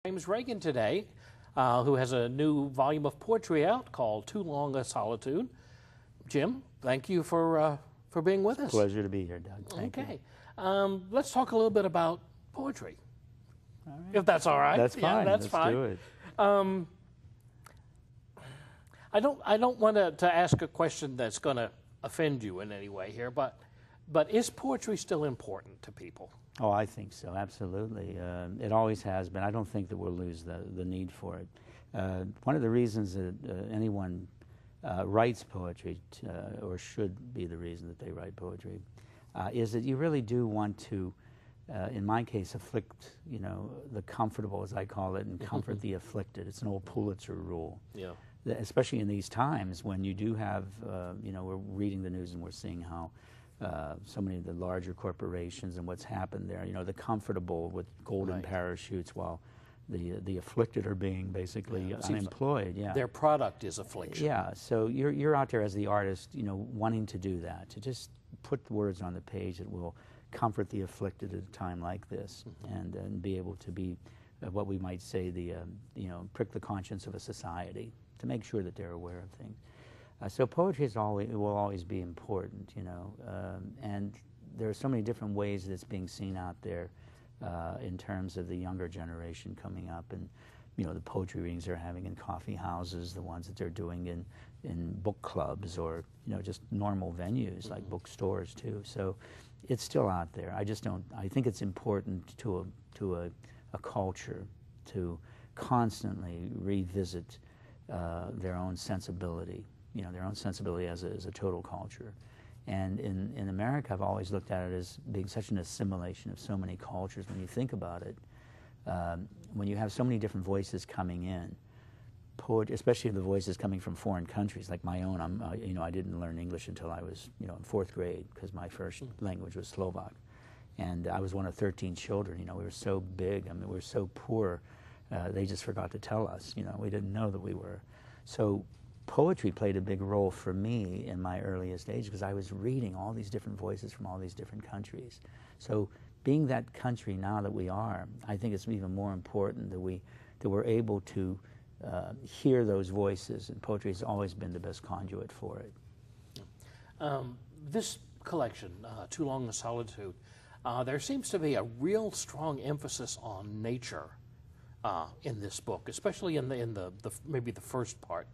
James Ragan today, who has a new volume of poetry out called Too Long a Solitude. Jim, thank you for being with us. Pleasure to be here, Doug. Thank you. Let's talk a little bit about poetry, if that's all right. That's fine. That's Let's fine. do it. I don't want to ask a question that's going to offend you in any way here, but is poetry still important to people? Oh, I think so, absolutely. It always has been. I don't think that we'll lose the need for it. One of the reasons that anyone writes poetry, or should be the reason that they write poetry, is that you really do want to, in my case, afflict, the comfortable, as I call it, and comfort the afflicted. It's an old Pulitzer rule. Yeah. Especially in these times when you do have, we're reading the news and we're seeing how so many of the larger corporations and what's happened there, the comfortable with golden parachutes while the afflicted are being basically unemployed. Yeah, their product is affliction. Yeah, so you're out there as the artist, wanting to do that, to just put the words on the page that will comfort the afflicted at a time like this, and be able to be what we might say the prick the conscience of a society, to make sure that they're aware of things. So poetry will always be important, and there are so many different ways that it's being seen out there in terms of the younger generation coming up, and the poetry readings they're having in coffee houses, the ones that they're doing in book clubs, or just normal venues like bookstores too. So it's still out there. I think it's important to a culture to constantly revisit their own sensibility. Their own sensibility as a total culture. And in America, I've always looked at it as being such an assimilation of so many cultures. When you think about it, when you have so many different voices coming in, especially the voices coming from foreign countries, like my own. I didn't learn English until I was, in 4th grade, because my first language was Slovak. And I was one of 13 children. We were so big. I mean, we were so poor. They just forgot to tell us. We didn't know that we were. So poetry played a big role for me in my earliest age, because I was reading all these different voices from all these different countries. So being that country now that we are, I think it's even more important that we're able to hear those voices, and poetry has always been the best conduit for it. This collection, Too Long a Solitude, there seems to be a real strong emphasis on nature in this book, especially in the maybe the first part.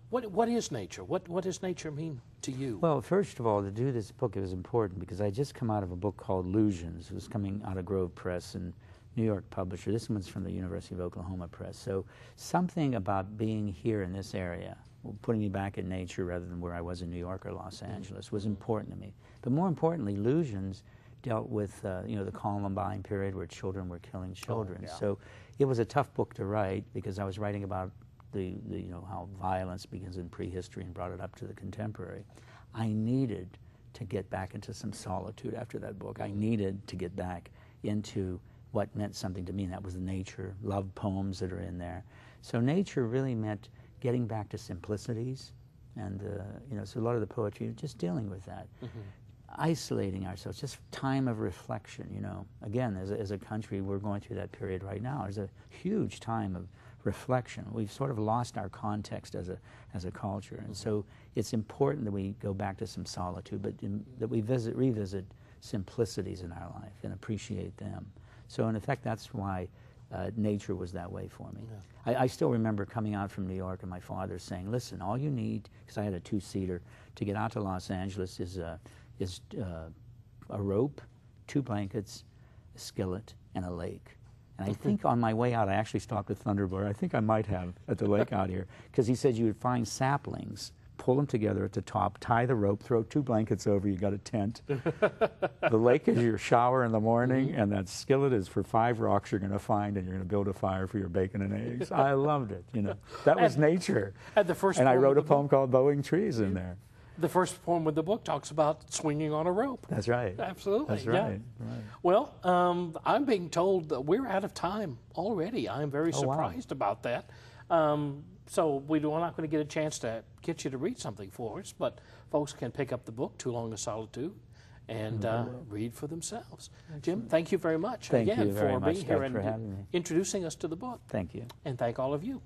What is nature? What does nature mean to you? Well, first of all, to do this book, it was important because I just come out of a book called Illusions. It was coming out of Grove Press and New York publisher. This one's from the University of Oklahoma Press. So something about being here in this area, putting me back in nature rather than where I was in New York or Los Angeles, was important to me. But more importantly, Illusions dealt with the Columbine period where children were killing children. So it was a tough book to write because I was writing about how violence begins in prehistory and brought it up to the contemporary. I needed to get back into some solitude after that book. I needed to get back into what meant something to me, and that was nature, love poems that are in there. So nature really meant getting back to simplicities, and so a lot of the poetry just dealing with that. Isolating ourselves, just time of reflection. Again, as a country, we're going through that period right now. There's a huge time of reflection. We've sort of lost our context as a culture, and so it's important that we go back to some solitude, but that we revisit simplicities in our life and appreciate them. So in effect, that's why nature was that way for me. I still remember coming out from New York and my father saying, "Listen, all you need," because I had a 2-seater, to get out to Los Angeles is a rope, 2 blankets, a skillet, and a lake. And I think on my way out, I actually stopped at Thunderbird. I think I might have at the lake out here, because he said you would find saplings, pull them together at the top, tie the rope, throw 2 blankets over, you got a tent. The lake is your shower in the morning, and that skillet is for 5 rocks you're going to find, and you're going to build a fire for your bacon and eggs. I loved it. That was nature. And I wrote a poem called Blowing Trees in there. The first poem of the book talks about swinging on a rope. That's right. Absolutely. That's right. Well, I'm being told that we're out of time already. I'm very surprised about that. So we're not going to get a chance to get you to read something for us, but folks can pick up the book, Too Long a Solitude, and read for themselves. Jim, thank you very much Thank again you very for much, being here Doug, for and having me. introducing us to the book. Thank you. And thank all of you.